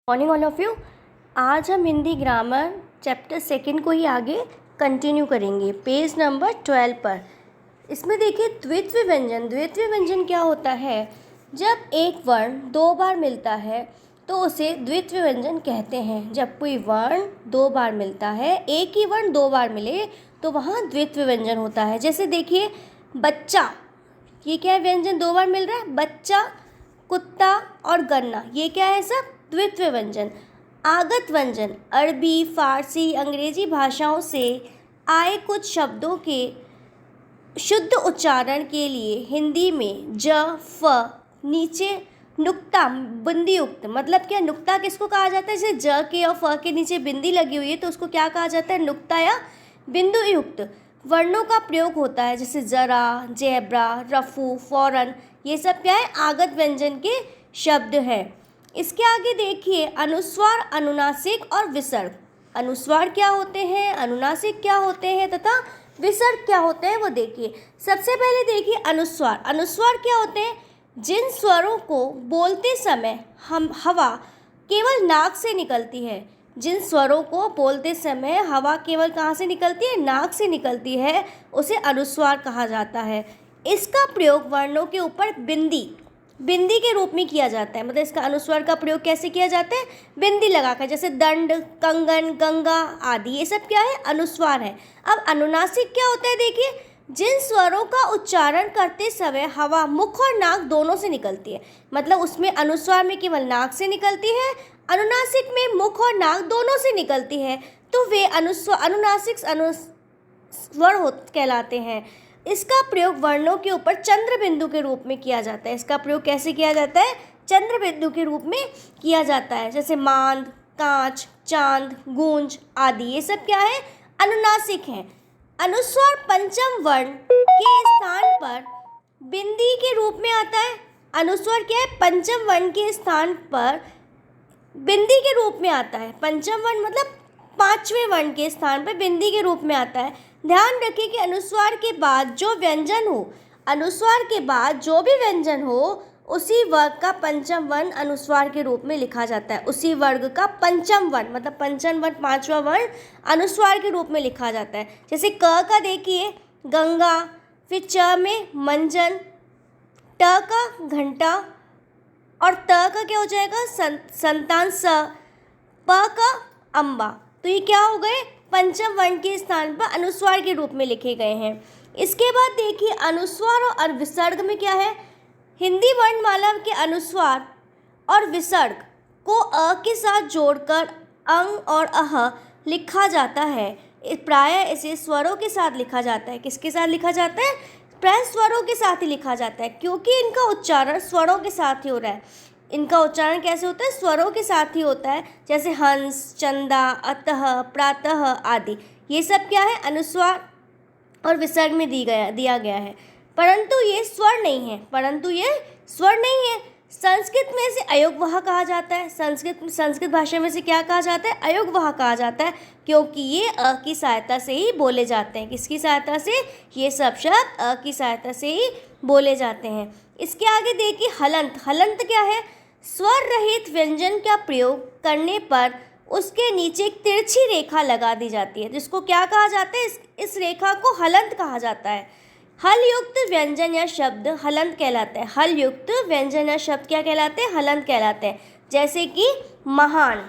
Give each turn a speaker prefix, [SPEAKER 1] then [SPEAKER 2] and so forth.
[SPEAKER 1] Morning all of you. आज हम Hindi grammar chapter second को ही आगे कंटिन्यू करेंगे पेज नंबर 12 पर। इसमें देखिए द्वित्व व्यंजन। द्वित्व व्यंजन क्या होता है? जब एक वर्ण दो बार मिलता है तो उसे द्वित्व व्यंजन कहते हैं। जब कोई वर्ण दो बार मिलता है, एक ही वर्ण दो बार मिले तो वहाँ द्वित्व व्यंजन होता है। जैसे देखिए बच्चा, ये क्या है? व्यंजन दो बार मिल रहा है। बच्चा, कुत्ता और गन्ना, ये क्या है? सब द्वित्व व्यंजन। आगत व्यंजन अरबी, फारसी, अंग्रेजी भाषाओं से आए कुछ शब्दों के शुद्ध उच्चारण के लिए हिंदी में ज, फ नीचे नुक्ता बिंदी युक्त, मतलब क्या? नुक्ता किसको कहा जाता है? जैसे ज के और फ के नीचे बिंदी लगी हुई है तो उसको क्या कहा जाता है? नुक्ता या बिंदु युक्त वर्णों का प्रयोग होता है। जैसे जरा, जेब्रा, रफू, फौरन, ये सब क्या है? आगत व्यंजन के शब्द हैं। इसके आगे देखिए अनुस्वार, अनुनासिक और विसर्ग। अनुस्वार क्या होते हैं, अनुनासिक क्या होते हैं तथा विसर्ग क्या होते हैं वो देखिए। सबसे पहले देखिए अनुस्वार। अनुस्वार क्या होते हैं? जिन स्वरों को बोलते समय हवा केवल नाक से निकलती है। जिन स्वरों को बोलते समय हवा केवल कहाँ से निकलती है? नाक से निकलती है, उसे अनुस्वार कहा जाता है। इसका प्रयोग वर्णों के ऊपर बिंदी के रूप में किया जाता है। मतलब इसका अनुस्वार का प्रयोग कैसे किया जाता है? बिंदी लगाकर। जैसे दंड, कंगन, गंगा आदि, ये सब क्या है? अनुस्वार है। अब अनुनासिक क्या होता है? देखिए जिन स्वरों का उच्चारण करते समय हवा मुख और नाक दोनों से निकलती है। मतलब उसमें अनुस्वार में केवल नाक से निकलती है, अनुनासिक में मुख और नाक दोनों से निकलती है, तो वे अनुनासिक स्वर कहलाते हैं। इसका प्रयोग वर्णों के ऊपर चंद्र बिंदु के रूप में किया जाता है। इसका प्रयोग कैसे किया जाता है? चंद्र बिंदु के रूप में किया जाता है। जैसे मांद, कांच, चांद, गूंज आदि, ये सब क्या है? अनुनासिक हैं। अनुस्वार पंचम वर्ण के स्थान पर बिंदी के रूप में आता है। अनुस्वार क्या है? पंचम वर्ण के स्थान पर बिंदी के रूप में आता है। पंचम वर्ण मतलब पांचवें वर्ण के स्थान पर बिंदी के रूप में आता है। ध्यान रखिए कि अनुस्वार के बाद जो व्यंजन हो, अनुस्वार के बाद जो भी व्यंजन हो, उसी वर्ग का पंचम वर्ण अनुस्वार के रूप में लिखा जाता है। उसी वर्ग का पंचम वर्ण, मतलब पंचम वर्ण पांचवा वर्ण अनुस्वार के रूप में लिखा जाता है। जैसे क का देखिए गंगा, फिर च में मंजन, ट का घंटा और त का क्या हो जाएगा? संतान, स, प का अम्बा। तो ये क्या हो गए? पंचम वर्ण के स्थान पर अनुस्वार के रूप में लिखे गए हैं। इसके बाद देखिए अनुस्वार और विसर्ग में क्या है? हिंदी वर्णमाला के अनुस्वार और विसर्ग को अ के साथ जोड़कर अंग और अह लिखा जाता है। प्रायः इसे स्वरों के साथ लिखा जाता है। किसके साथ लिखा जाता है? प्रायः स्वरों के साथ ही लिखा जाता है, क्योंकि इनका उच्चारण स्वरों के साथ ही हो रहा है। इनका उच्चारण कैसे होता है? स्वरों के साथ ही होता है। जैसे हंस, चंदा, अतः, प्रातः आदि, ये सब क्या है? अनुस्वार और विसर्ग में दिया गया है। परंतु ये स्वर नहीं है। संस्कृत में इसे अयोगवाह कहा जाता है। संस्कृत भाषा में से क्या कहा जाता है? अयोगवाह कहा जाता है, क्योंकि ये अ की सहायता से ही बोले जाते हैं। किसकी सहायता से? ये सब शब्द अ की सहायता से ही बोले जाते हैं। इसके आगे देखिए हलंत। हलंत क्या है? स्वर रहित व्यंजन का प्रयोग करने पर उसके नीचे एक तिरछी रेखा लगा दी जाती है, जिसको क्या कहा जाता है? इस रेखा को हलंत कहा जाता है। हल युक्त व्यंजन या शब्द हलंत कहलाते हैं। हल युक्त व्यंजन या शब्द क्या कहलाते हैं? हलंत कहलाते हैं। जैसे कि महान,